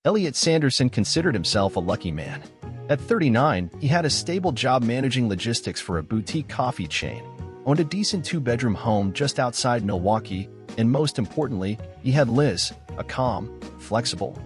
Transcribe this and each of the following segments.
Elliot Sanderson considered himself a lucky man. At 39, he had a stable job managing logistics for a boutique coffee chain, owned a decent two-bedroom home just outside Milwaukee, and most importantly, he had Liz, a calm, flexible,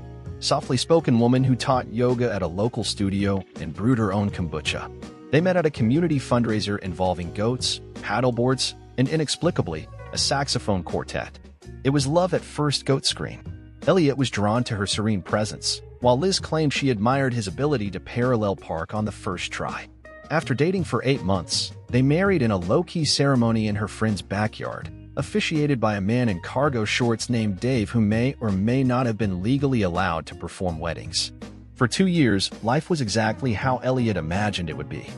softly spoken woman who taught yoga at a local studio and brewed her own kombucha. They met at a community fundraiser involving goats, paddleboards, and inexplicably, a saxophone quartet. It was love at first goat screen. Elliot was drawn to her serene presence, while Liz claimed she admired his ability to parallel park on the first try. After dating for 8 months, they married in a low-key ceremony in her friend's backyard, officiated by a man in cargo shorts named Dave who may or may not have been legally allowed to perform weddings. For 2 years, life was exactly how Elliot imagined it would be.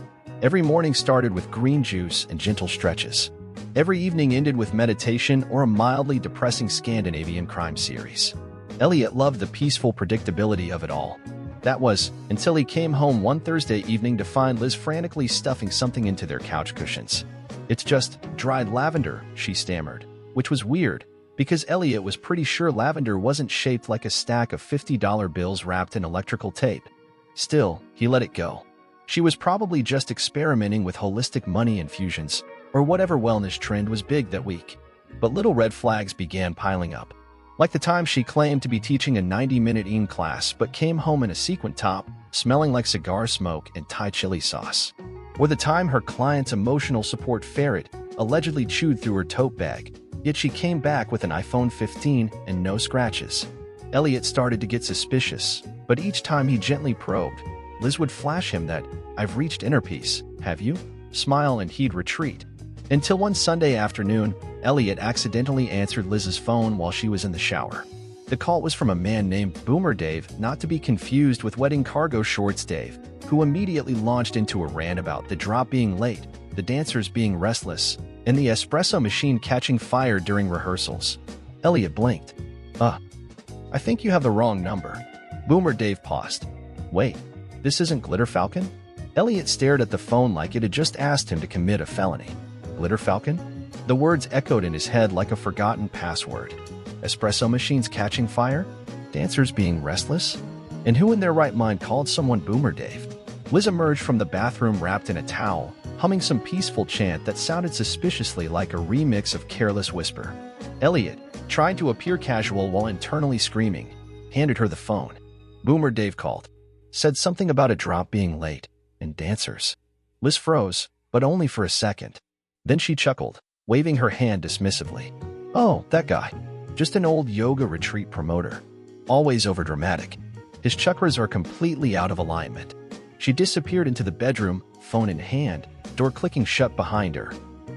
Every morning started with green juice and gentle stretches. Every evening ended with meditation or a mildly depressing Scandinavian crime series. Elliot loved the peaceful predictability of it all. That was, until he came home one Thursday evening to find Liz frantically stuffing something into their couch cushions. "It's just dried lavender," she stammered, which was weird, because Elliot was pretty sure lavender wasn't shaped like a stack of $50 bills wrapped in electrical tape. Still, he let it go. She was probably just experimenting with holistic money infusions, or whatever wellness trend was big that week. But little red flags began piling up. Like the time she claimed to be teaching a 90-minute EAM class but came home in a sequin top, smelling like cigar smoke and Thai chili sauce. Or the time her client's emotional support ferret allegedly chewed through her tote bag, yet she came back with an iPhone 15 and no scratches. Elliot started to get suspicious, but each time he gently probed, Liz would flash him that, "I've reached inner peace, have you?" smile and he'd retreat. Until one Sunday afternoon, Elliot accidentally answered Liz's phone while she was in the shower. The call was from a man named Boomer Dave, not to be confused with wedding cargo shorts Dave, who immediately launched into a rant about the drop being late, the dancers being restless, and the espresso machine catching fire during rehearsals. Elliot blinked. I think you have the wrong number." Boomer Dave paused. "Wait, this isn't Glitter Falcon?" Elliot stared at the phone like it had just asked him to commit a felony. Glitter Falcon? The words echoed in his head like a forgotten password. Espresso machines catching fire? Dancers being restless? And who in their right mind called someone Boomer Dave? Liz emerged from the bathroom wrapped in a towel, humming some peaceful chant that sounded suspiciously like a remix of Careless Whisper. Elliot, trying to appear casual while internally screaming, handed her the phone. Boomer Dave called. Said something about a drop being late, and dancers. Liz froze, but only for a second. Then she chuckled, waving her hand dismissively. "Oh, that guy. Just an old yoga retreat promoter. Always overdramatic. His chakras are completely out of alignment." She disappeared into the bedroom, phone in hand, door clicking shut behind her.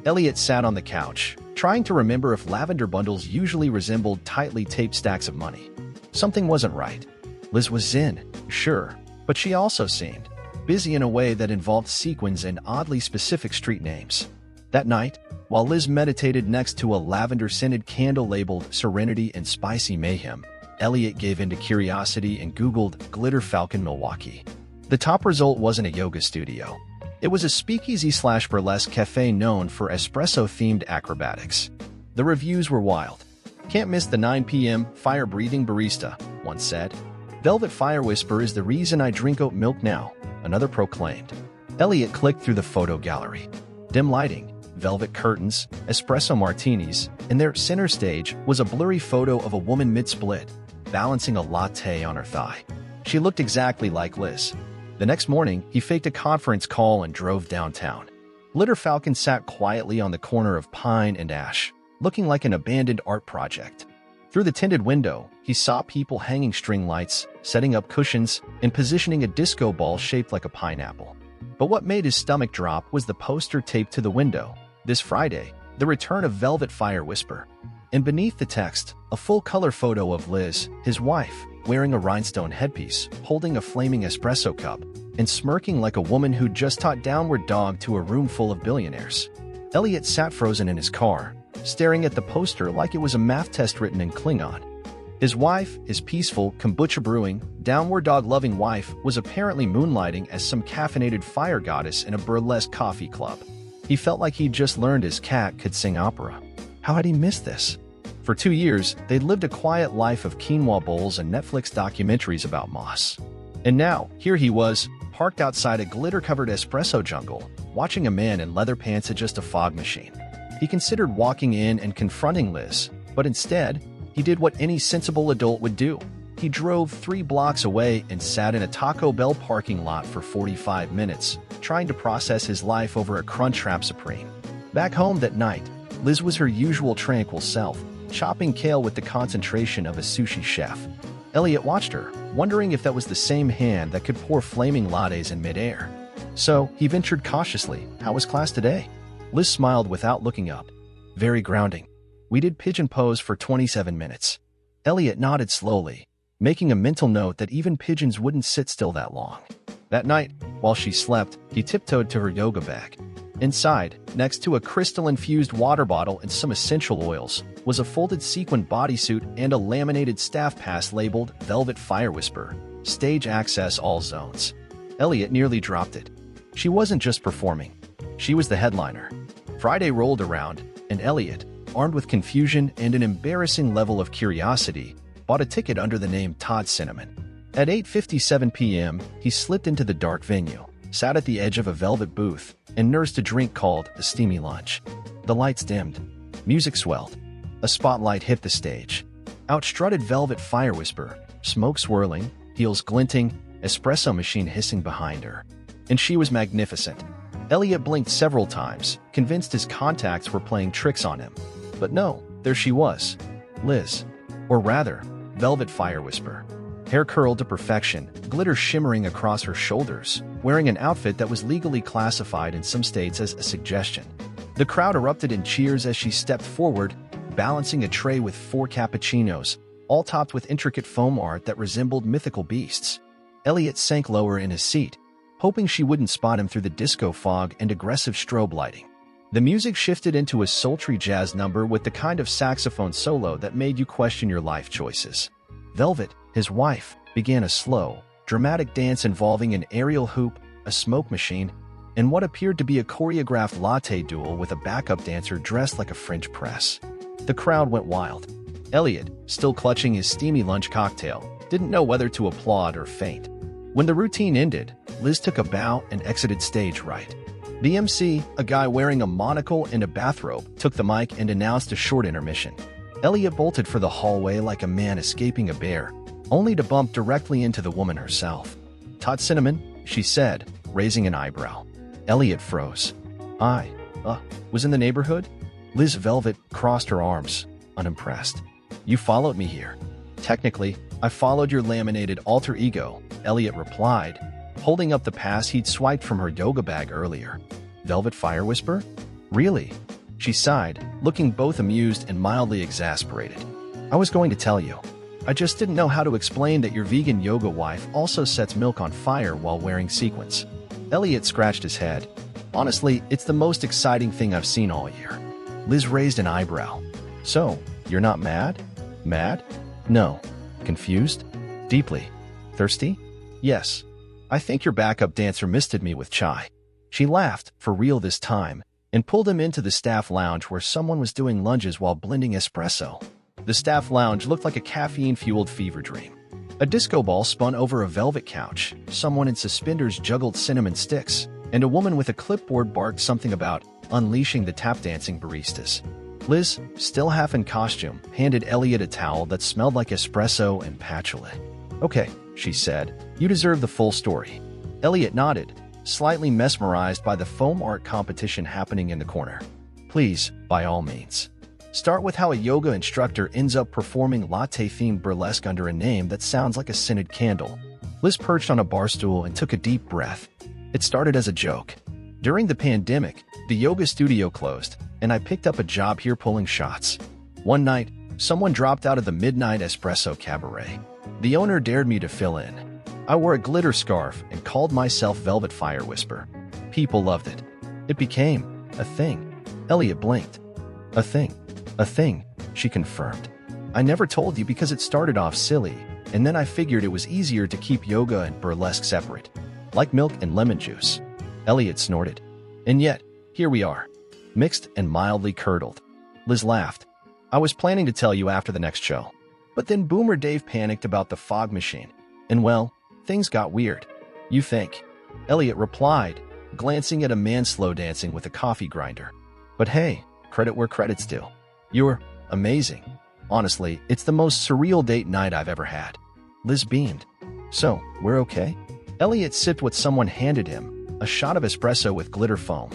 Elliot sat on the couch, trying to remember if lavender bundles usually resembled tightly taped stacks of money. Something wasn't right. Liz was zen, sure, but she also seemed busy in a way that involved sequins and oddly specific street names. That night, while Liz meditated next to a lavender-scented candle labeled Serenity and Spicy Mayhem, Elliot gave in to curiosity and Googled Glitter Falcon Milwaukee. The top result wasn't a yoga studio. It was a speakeasy/burlesque cafe known for espresso-themed acrobatics. The reviews were wild. "Can't miss the 9 p.m. fire-breathing barista," one said. "Velvet Fire Whisper is the reason I drink oat milk now," another proclaimed. Elliot clicked through the photo gallery. Dim lighting, velvet curtains, espresso martinis, and their center stage was a blurry photo of a woman mid-split, balancing a latte on her thigh. She looked exactly like Liz. The next morning, he faked a conference call and drove downtown. Glitter Falcon sat quietly on the corner of Pine and Ash, looking like an abandoned art project. Through the tinted window, he saw people hanging string lights, setting up cushions, and positioning a disco ball shaped like a pineapple. But what made his stomach drop was the poster taped to the window. This Friday, the return of Velvet Fire Whisper. And beneath the text, a full-color photo of Liz, his wife, wearing a rhinestone headpiece, holding a flaming espresso cup, and smirking like a woman who'd just taught downward dog to a room full of billionaires. Elliot sat frozen in his car, staring at the poster like it was a math test written in Klingon. His wife, his peaceful, kombucha-brewing, downward dog-loving wife, was apparently moonlighting as some caffeinated fire goddess in a burlesque coffee club. He felt like he'd just learned his cat could sing opera. How had he missed this? For 2 years, they'd lived a quiet life of quinoa bowls and Netflix documentaries about moss. And now, here he was, parked outside a glitter-covered espresso jungle, watching a man in leather pants adjust a fog machine. He considered walking in and confronting Liz, but instead, he did what any sensible adult would do. He drove 3 blocks away and sat in a Taco Bell parking lot for 45 minutes, trying to process his life over a Crunchwrap Supreme. Back home that night, Liz was her usual tranquil self, chopping kale with the concentration of a sushi chef. Elliot watched her, wondering if that was the same hand that could pour flaming lattes in midair. So, he ventured cautiously, "How was class today?" Liz smiled without looking up. "Very grounding. We did pigeon pose for 27 minutes. Elliot nodded slowly, making a mental note that even pigeons wouldn't sit still that long. That night, while she slept, he tiptoed to her yoga bag. Inside, next to a crystal-infused water bottle and some essential oils, was a folded sequin bodysuit and a laminated staff pass labeled Velvet Fire Whisper, Stage Access All Zones. Elliot nearly dropped it. She wasn't just performing. She was the headliner. Friday rolled around, and Elliot, armed with confusion and an embarrassing level of curiosity, bought a ticket under the name Todd Cinnamon. At 8:57 p.m., he slipped into the dark venue, sat at the edge of a velvet booth, and nursed a drink called a steamy lunch. The lights dimmed. Music swelled. A spotlight hit the stage. Out strutted Velvet Fire Whisper, smoke swirling, heels glinting, espresso machine hissing behind her. And she was magnificent. Elliot blinked several times, convinced his contacts were playing tricks on him. But no, there she was. Liz. Or rather, Velvet Fire Whisper. Hair curled to perfection, glitter shimmering across her shoulders, wearing an outfit that was legally classified in some states as a suggestion. The crowd erupted in cheers as she stepped forward, balancing a tray with 4 cappuccinos, all topped with intricate foam art that resembled mythical beasts. Elliot sank lower in his seat, hoping she wouldn't spot him through the disco fog and aggressive strobe lighting. The music shifted into a sultry jazz number with the kind of saxophone solo that made you question your life choices. Velvet, his wife, began a slow, dramatic dance involving an aerial hoop, a smoke machine, and what appeared to be a choreographed latte duel with a backup dancer dressed like a French press. The crowd went wild. Elliot, still clutching his steamy lunch cocktail, didn't know whether to applaud or faint. When the routine ended, Liz took a bow and exited stage right. The MC, a guy wearing a monocle and a bathrobe, took the mic and announced a short intermission. Elliot bolted for the hallway like a man escaping a bear, only to bump directly into the woman herself. "Todd Cinnamon," she said, raising an eyebrow. Elliot froze. "I, was in the neighborhood?" Liz Velvet crossed her arms, unimpressed. "You followed me here." "Technically, I followed your laminated alter ego," Elliot replied, holding up the pass he'd swiped from her yoga bag earlier. "Velvet Fire Whisper? Really?" She sighed, looking both amused and mildly exasperated. "I was going to tell you. I just didn't know how to explain that your vegan yoga wife also sets milk on fire while wearing sequins." Elliot scratched his head. "Honestly, it's the most exciting thing I've seen all year." Liz raised an eyebrow. "So, you're not mad?" "Mad? No. Confused? Deeply. Thirsty? Yes. I think your backup dancer misted me with chai." She laughed, for real this time, and pulled him into the staff lounge where someone was doing lunges while blending espresso. The staff lounge looked like a caffeine-fueled fever dream. A disco ball spun over a velvet couch, someone in suspenders juggled cinnamon sticks, and a woman with a clipboard barked something about unleashing the tap-dancing baristas. Liz, still half in costume, handed Elliot a towel that smelled like espresso and patchouli. "Okay," she said, "you deserve the full story." Elliot nodded, slightly mesmerized by the foam art competition happening in the corner. "Please, by all means. Start with how a yoga instructor ends up performing latte-themed burlesque under a name that sounds like a scented candle." Liz perched on a bar stool and took a deep breath. "It started as a joke. During the pandemic, the yoga studio closed, and I picked up a job here pulling shots. One night, someone dropped out of the Midnight Espresso Cabaret. The owner dared me to fill in. I wore a glitter scarf and called myself Velvet Fire Whisper. People loved it. It became a thing." Elliot blinked. "A thing. A thing," she confirmed. "I never told you because it started off silly, and then I figured it was easier to keep yoga and burlesque separate. Like milk and lemon juice." Elliot snorted. "And yet, here we are. Mixed and mildly curdled." Liz laughed. I was planning to tell you after the next show. But then Boomer Dave panicked about the fog machine. And well, things got weird. You think? Elliot replied, glancing at a man slow dancing with a coffee grinder. But hey, credit where credit's due. You're amazing. Honestly, it's the most surreal date night I've ever had. Liz beamed. So, we're okay? Elliot sipped what someone handed him, a shot of espresso with glitter foam.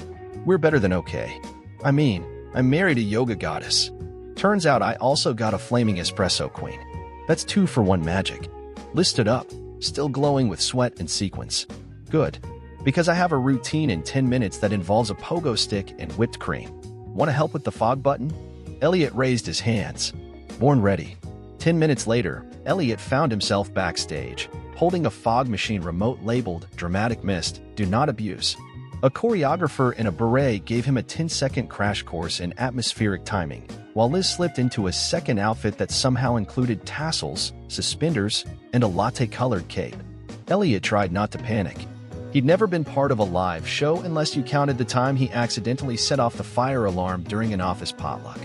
We're better than okay. I mean, I married a yoga goddess. Turns out I also got a flaming espresso queen. That's 2-for-1 magic. Liz stood up, still glowing with sweat and sequins. Good, because I have a routine in 10 minutes that involves a pogo stick and whipped cream. Want to help with the fog button? Elliot raised his hands. Born ready. 10 minutes later, Elliot found himself backstage, holding a fog machine remote labeled Dramatic Mist, Do Not Abuse. A choreographer in a beret gave him a 10-second crash course in atmospheric timing, while Liz slipped into a second outfit that somehow included tassels, suspenders, and a latte-colored cape. Elliot tried not to panic. He'd never been part of a live show unless you counted the time he accidentally set off the fire alarm during an office potluck.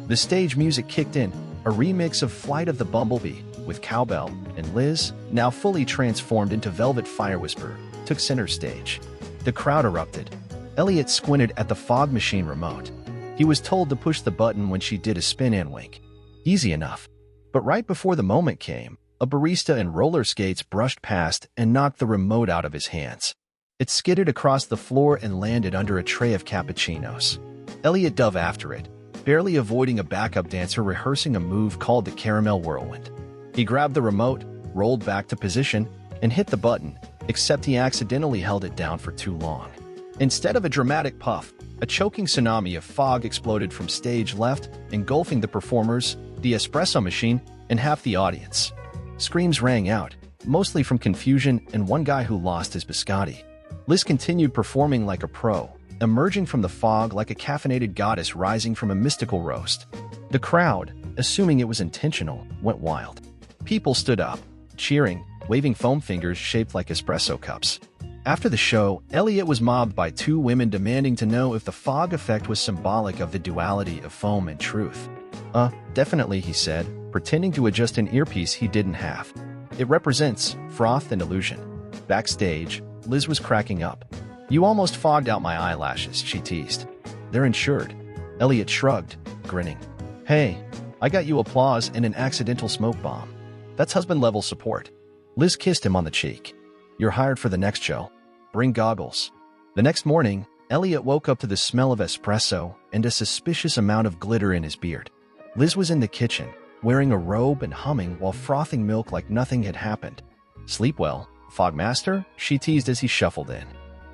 The stage music kicked in, a remix of Flight of the Bumblebee, with cowbell, and Liz, now fully transformed into Velvet Fire Whisperer, took center stage. The crowd erupted. Elliot squinted at the fog machine remote. He was told to push the button when she did a spin and wink. Easy enough. But right before the moment came, a barista in roller skates brushed past and knocked the remote out of his hands. It skidded across the floor and landed under a tray of cappuccinos. Elliot dove after it, barely avoiding a backup dancer rehearsing a move called the Caramel Whirlwind. He grabbed the remote, rolled back to position, and hit the button, except he accidentally held it down for too long. Instead of a dramatic puff, a choking tsunami of fog exploded from stage left, engulfing the performers, the espresso machine, and half the audience. Screams rang out, mostly from confusion and one guy who lost his biscotti. Liz continued performing like a pro, emerging from the fog like a caffeinated goddess rising from a mystical roast. The crowd, assuming it was intentional, went wild. People stood up, cheering, waving foam fingers shaped like espresso cups. After the show, Elliot was mobbed by 2 women demanding to know if the fog effect was symbolic of the duality of foam and truth. Definitely, he said, pretending to adjust an earpiece he didn't have. It represents froth and illusion. Backstage, Liz was cracking up. You almost fogged out my eyelashes, she teased. They're insured. Elliot shrugged, grinning. Hey, I got you applause and an accidental smoke bomb. That's husband-level support. Liz kissed him on the cheek. You're hired for the next show. Bring goggles. The next morning, Elliot woke up to the smell of espresso and a suspicious amount of glitter in his beard. Liz was in the kitchen, wearing a robe and humming while frothing milk like nothing had happened. Sleep well, Fogmaster? She teased as he shuffled in.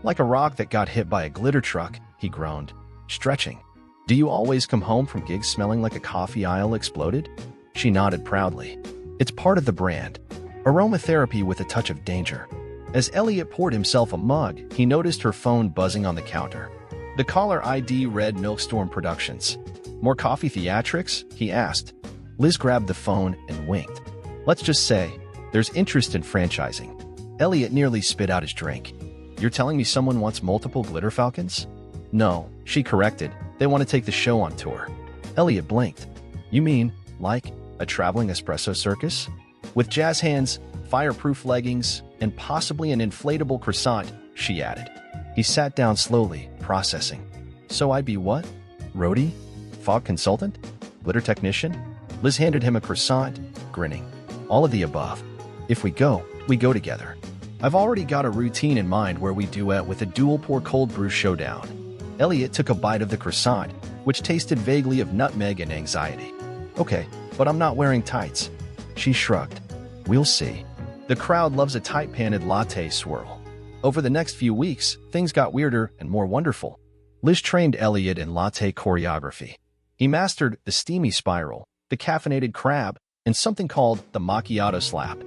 Like a rock that got hit by a glitter truck, he groaned, stretching. Do you always come home from gigs smelling like a coffee aisle exploded? She nodded proudly. It's part of the brand. Aromatherapy with a touch of danger. As Elliot poured himself a mug, he noticed her phone buzzing on the counter. The caller ID read Milkstorm Productions. More coffee theatrics? He asked. Liz grabbed the phone and winked. Let's just say, there's interest in franchising. Elliot nearly spit out his drink. You're telling me someone wants multiple glitter falcons? No, she corrected. They want to take the show on tour. Elliot blinked. You mean, like, a traveling espresso circus? With jazz hands, fireproof leggings, and possibly an inflatable croissant, she added. He sat down slowly, processing. So I'd be what? Roadie? Fog consultant? Glitter technician? Liz handed him a croissant, grinning. All of the above. If we go together. I've already got a routine in mind where we duet with a dual pour cold brew showdown. Elliot took a bite of the croissant, which tasted vaguely of nutmeg and anxiety. Okay, but I'm not wearing tights. She shrugged. We'll see. The crowd loves a tight-panted latte swirl. Over the next few weeks, things got weirder and more wonderful. Liz trained Elliot in latte choreography. He mastered the steamy spiral, the caffeinated crab, and something called the macchiato slap.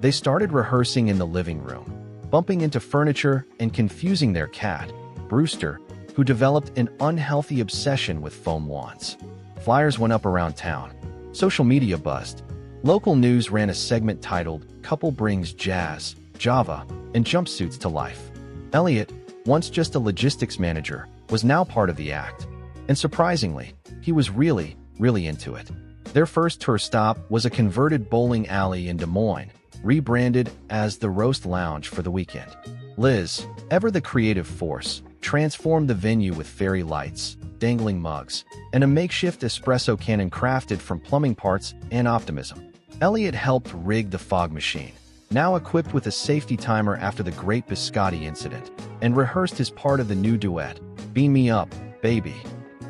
They started rehearsing in the living room, bumping into furniture and confusing their cat, Brewster, who developed an unhealthy obsession with foam wands. Flyers went up around town. Social media buzzed. Local news ran a segment titled, Couple Brings Jazz, Java, and Jumpsuits to Life. Elliot, once just a logistics manager, was now part of the act. And surprisingly, he was really, really into it. Their first tour stop was a converted bowling alley in Des Moines, rebranded as the Roast Lounge for the weekend. Liz, ever the creative force, transformed the venue with fairy lights, dangling mugs, and a makeshift espresso cannon crafted from plumbing parts and optimism. Elliot helped rig the fog machine, now equipped with a safety timer after the Great Biscotti incident, and rehearsed his part of the new duet, Beam Me Up, Baby.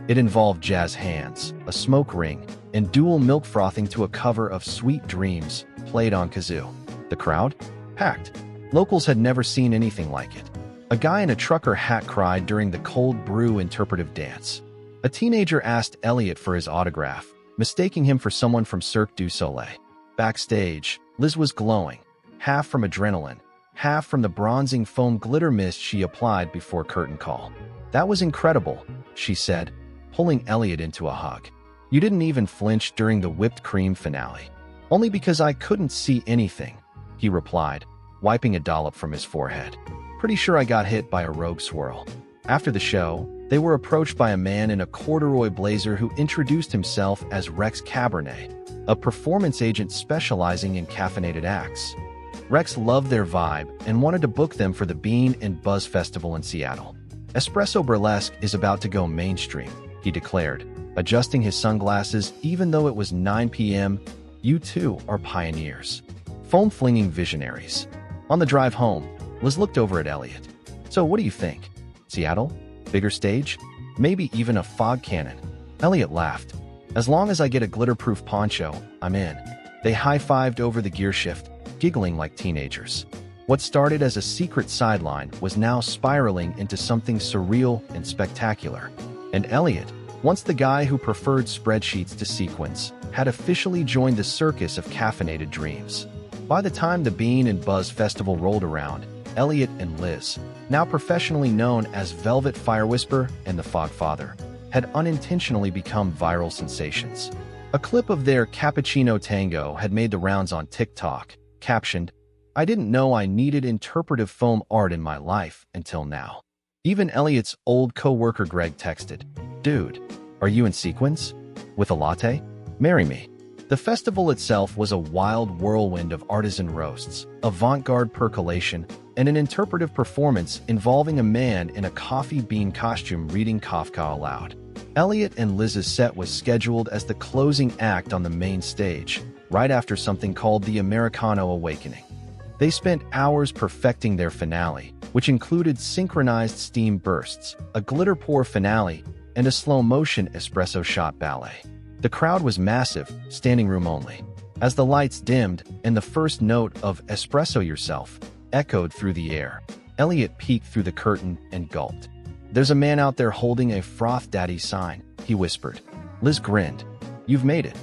It involved jazz hands, a smoke ring, and dual milk frothing to a cover of Sweet Dreams, played on kazoo. The crowd? Packed. Locals had never seen anything like it. A guy in a trucker hat cried during the cold brew interpretive dance. A teenager asked Elliot for his autograph, mistaking him for someone from Cirque du Soleil. Backstage, Liz was glowing, half from adrenaline, half from the bronzing foam glitter mist she applied before curtain call. "That was incredible," she said, pulling Elliot into a hug. "You didn't even flinch during the whipped cream finale." "Only because I couldn't see anything," he replied, wiping a dollop from his forehead. "Pretty sure I got hit by a rogue swirl." After the show, they were approached by a man in a corduroy blazer who introduced himself as Rex Cabernet, a performance agent specializing in caffeinated acts. Rex loved their vibe and wanted to book them for the Bean and Buzz Festival in Seattle. "Espresso Burlesque is about to go mainstream," he declared, adjusting his sunglasses even though it was 9 p.m. "You two are pioneers. Foam-flinging visionaries." On the drive home, Liz looked over at Elliot. "So what do you think? Seattle? Bigger stage? Maybe even a fog cannon?" Elliot laughed. "As long as I get a glitter-proof poncho, I'm in." They high-fived over the gear shift, giggling like teenagers. What started as a secret sideline was now spiraling into something surreal and spectacular. And Elliot, once the guy who preferred spreadsheets to sequins, had officially joined the circus of caffeinated dreams. By the time the Bean and Buzz Festival rolled around, Elliot and Liz, now professionally known as Velvet Fire Whisper and the Fog Father, had unintentionally become viral sensations. A clip of their cappuccino tango had made the rounds on TikTok, captioned, "I didn't know I needed interpretive foam art in my life until now." Even Elliot's old co-worker Greg texted, "Dude, are you in sequins? With a latte? Marry me." The festival itself was a wild whirlwind of artisan roasts, avant-garde percolation, and an interpretive performance involving a man in a coffee bean costume reading Kafka aloud. Elliot and Liz's set was scheduled as the closing act on the main stage, right after something called the Americano Awakening. They spent hours perfecting their finale, which included synchronized steam bursts, a glitter-pour finale, and a slow-motion espresso shot ballet. The crowd was massive, standing room only. As the lights dimmed and the first note of "Espresso Yourself" echoed through the air, Elliot peeked through the curtain and gulped. "There's a man out there holding a Froth Daddy sign," he whispered. Liz grinned. "You've made it."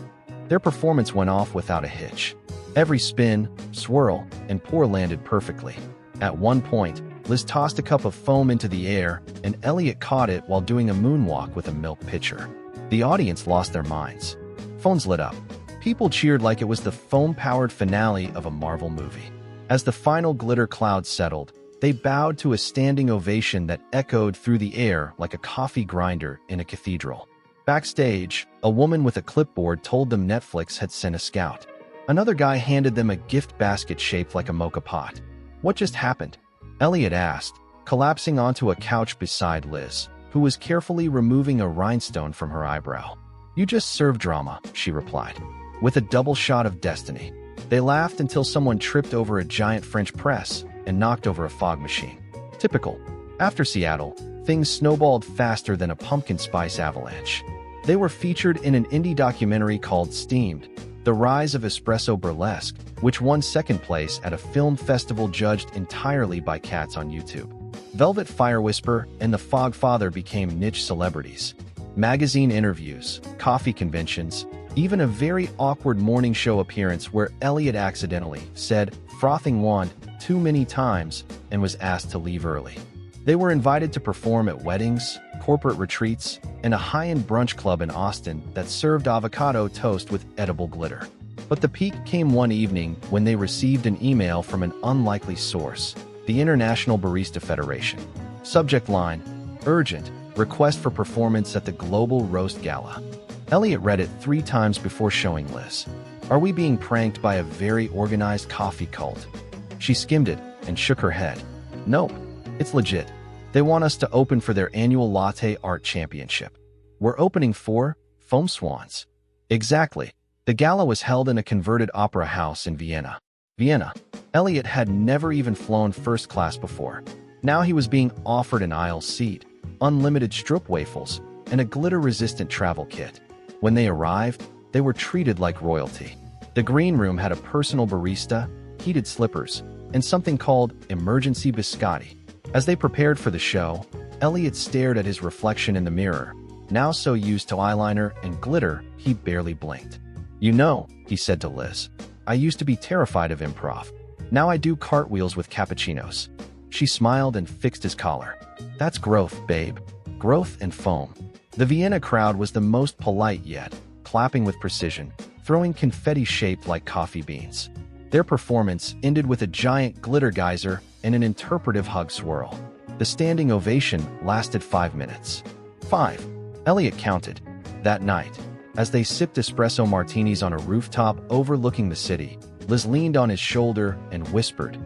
Their performance went off without a hitch. Every spin, swirl, and pour landed perfectly. At one point, Liz tossed a cup of foam into the air, and Elliot caught it while doing a moonwalk with a milk pitcher. The audience lost their minds. Phones lit up. People cheered like it was the foam-powered finale of a Marvel movie. As the final glitter cloud settled, they bowed to a standing ovation that echoed through the air like a coffee grinder in a cathedral. Backstage, a woman with a clipboard told them Netflix had sent a scout. Another guy handed them a gift basket shaped like a mocha pot. "What just happened?" Elliot asked, collapsing onto a couch beside Liz, who was carefully removing a rhinestone from her eyebrow. "You just served drama," she replied, with a double shot of destiny. They laughed until someone tripped over a giant French press and knocked over a fog machine. Typical. After Seattle, things snowballed faster than a pumpkin spice avalanche. They were featured in an indie documentary called Steamed, The Rise of Espresso Burlesque, which won second place at a film festival judged entirely by cats on YouTube. Velvet Fire Whisper and the Fog Father became niche celebrities. Magazine interviews, coffee conventions, even a very awkward morning show appearance where Elliot accidentally said "frothing wand" too many times and was asked to leave early. They were invited to perform at weddings, corporate retreats, and a high-end brunch club in Austin that served avocado toast with edible glitter. But the peak came one evening when they received an email from an unlikely source, the International Barista Federation. Subject line: "Urgent, request for performance at the Global Roast Gala." Elliot read it 3 times before showing Liz. Are we being pranked by a very organized coffee cult? She skimmed it and shook her head. Nope, it's legit. They want us to open for their annual latte art championship. We're opening for Foam Swans. Exactly. The gala was held in a converted opera house in Vienna. Elliot had never even flown first class before. Now he was being offered an aisle seat, unlimited stroopwafels, and a glitter-resistant travel kit. When they arrived, they were treated like royalty. The green room had a personal barista, heated slippers, and something called emergency biscotti. As they prepared for the show, Elliot stared at his reflection in the mirror. Now so used to eyeliner and glitter, he barely blinked. You know, he said to Liz, I used to be terrified of improv. Now I do cartwheels with cappuccinos. She smiled and fixed his collar. That's growth, babe. Growth and foam. The Vienna crowd was the most polite yet, clapping with precision, throwing confetti shaped like coffee beans. Their performance ended with a giant glitter geyser and an interpretive hug swirl. The standing ovation lasted 5 minutes. 5. Elliot counted. That night, as they sipped espresso martinis on a rooftop overlooking the city, Liz leaned on his shoulder and whispered,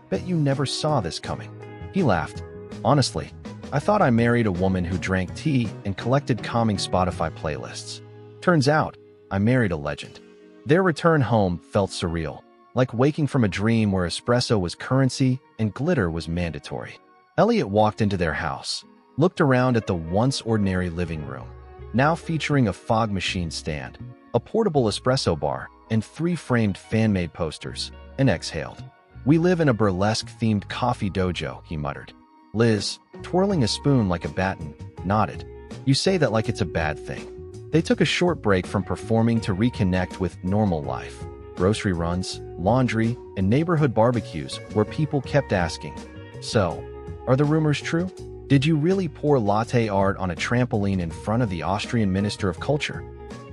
Bet you never saw this coming. He laughed. Honestly, I thought I married a woman who drank tea and collected calming Spotify playlists. Turns out, I married a legend. Their return home felt surreal, like waking from a dream where espresso was currency and glitter was mandatory. Elliot walked into their house, looked around at the once ordinary living room, now featuring a fog machine stand, a portable espresso bar, and 3 framed fan-made posters, and exhaled. We live in a burlesque-themed coffee dojo, he muttered. Liz, twirling a spoon like a baton, nodded. You say that like it's a bad thing. They took a short break from performing to reconnect with normal life. Grocery runs, laundry, and neighborhood barbecues where people kept asking, So, are the rumors true? Did you really pour latte art on a trampoline in front of the Austrian Minister of Culture?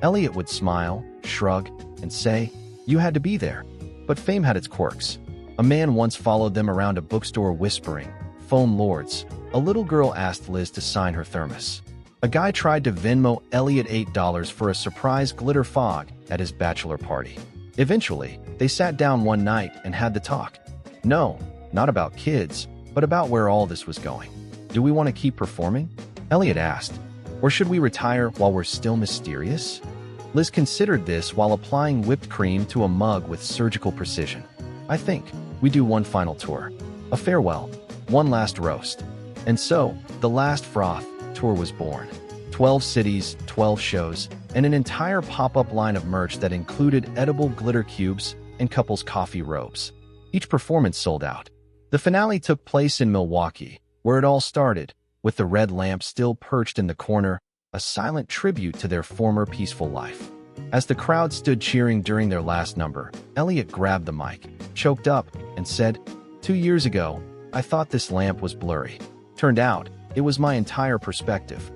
Elliot would smile, shrug, and say, You had to be there. But fame had its quirks. A man once followed them around a bookstore whispering, Foam Lords. A little girl asked Liz to sign her thermos. A guy tried to Venmo Elliot $8 for a surprise glitter fog at his bachelor party. Eventually, they sat down one night and had the talk. No, not about kids, but about where all this was going. Do we want to keep performing? Elliot asked. Or should we retire while we're still mysterious? Liz considered this while applying whipped cream to a mug with surgical precision. I think we do one final tour. A farewell. One last roast. And so, the Last Froth tour was born. 12 cities, 12 shows, and an entire pop-up line of merch that included edible glitter cubes and couples' coffee robes. Each performance sold out. The finale took place in Milwaukee, where it all started, with the red lamp still perched in the corner, a silent tribute to their former peaceful life. As the crowd stood cheering during their last number, Elliot grabbed the mic, choked up, and said, 2 years ago, I thought this lamp was blurry. Turned out, it was my entire perspective.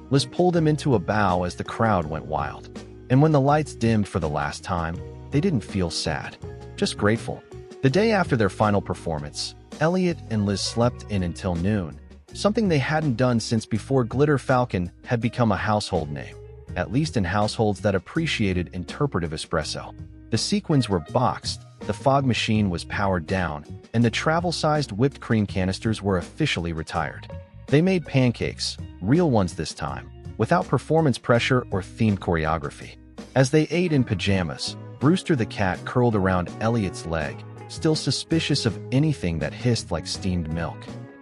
Liz pulled him into a bow as the crowd went wild. And when the lights dimmed for the last time, they didn't feel sad, just grateful. The day after their final performance, Elliot and Liz slept in until noon, something they hadn't done since before Glitter Falcon had become a household name, at least in households that appreciated interpretive espresso. The sequins were boxed, the fog machine was powered down, and the travel-sized whipped cream canisters were officially retired. They made pancakes, real ones this time, without performance pressure or themed choreography. As they ate in pajamas, Brewster the cat curled around Elliot's leg, still suspicious of anything that hissed like steamed milk.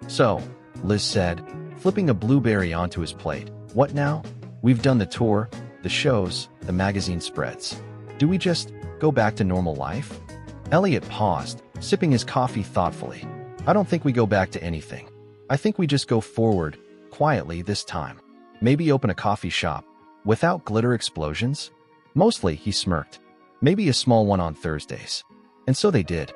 So, Liz said, flipping a blueberry onto his plate, what now? We've done the tour, the shows, the magazine spreads. Do we just go back to normal life? Elliot paused, sipping his coffee thoughtfully. I don't think we go back to anything. I think we just go forward, quietly this time. Maybe open a coffee shop, without glitter explosions? Mostly, he smirked. Maybe a small one on Thursdays. And so they did.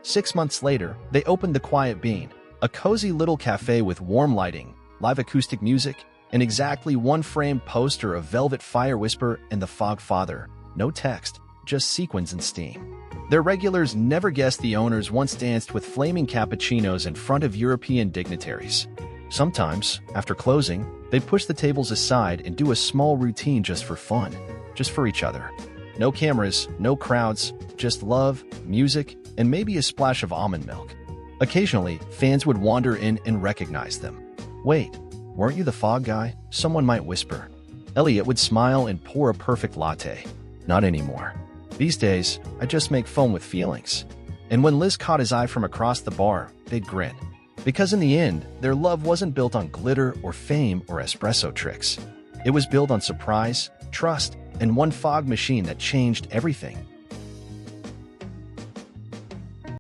6 months later, they opened the Quiet Bean, a cozy little cafe with warm lighting, live acoustic music, and exactly one framed poster of Velvet Fire Whisper and the Fog Father. No text, just sequins and steam. Their regulars never guessed the owners once danced with flaming cappuccinos in front of European dignitaries. Sometimes, after closing, they'd push the tables aside and do a small routine just for fun, just for each other. No cameras, no crowds, just love, music, and maybe a splash of almond milk. Occasionally, fans would wander in and recognize them. "Wait, weren't you the fog guy?" someone might whisper. Elliot would smile and pour a perfect latte. "Not anymore. These days, I just make foam with feelings." And when Liz caught his eye from across the bar, they'd grin. Because in the end, their love wasn't built on glitter or fame or espresso tricks. It was built on surprise, trust, and one fog machine that changed everything.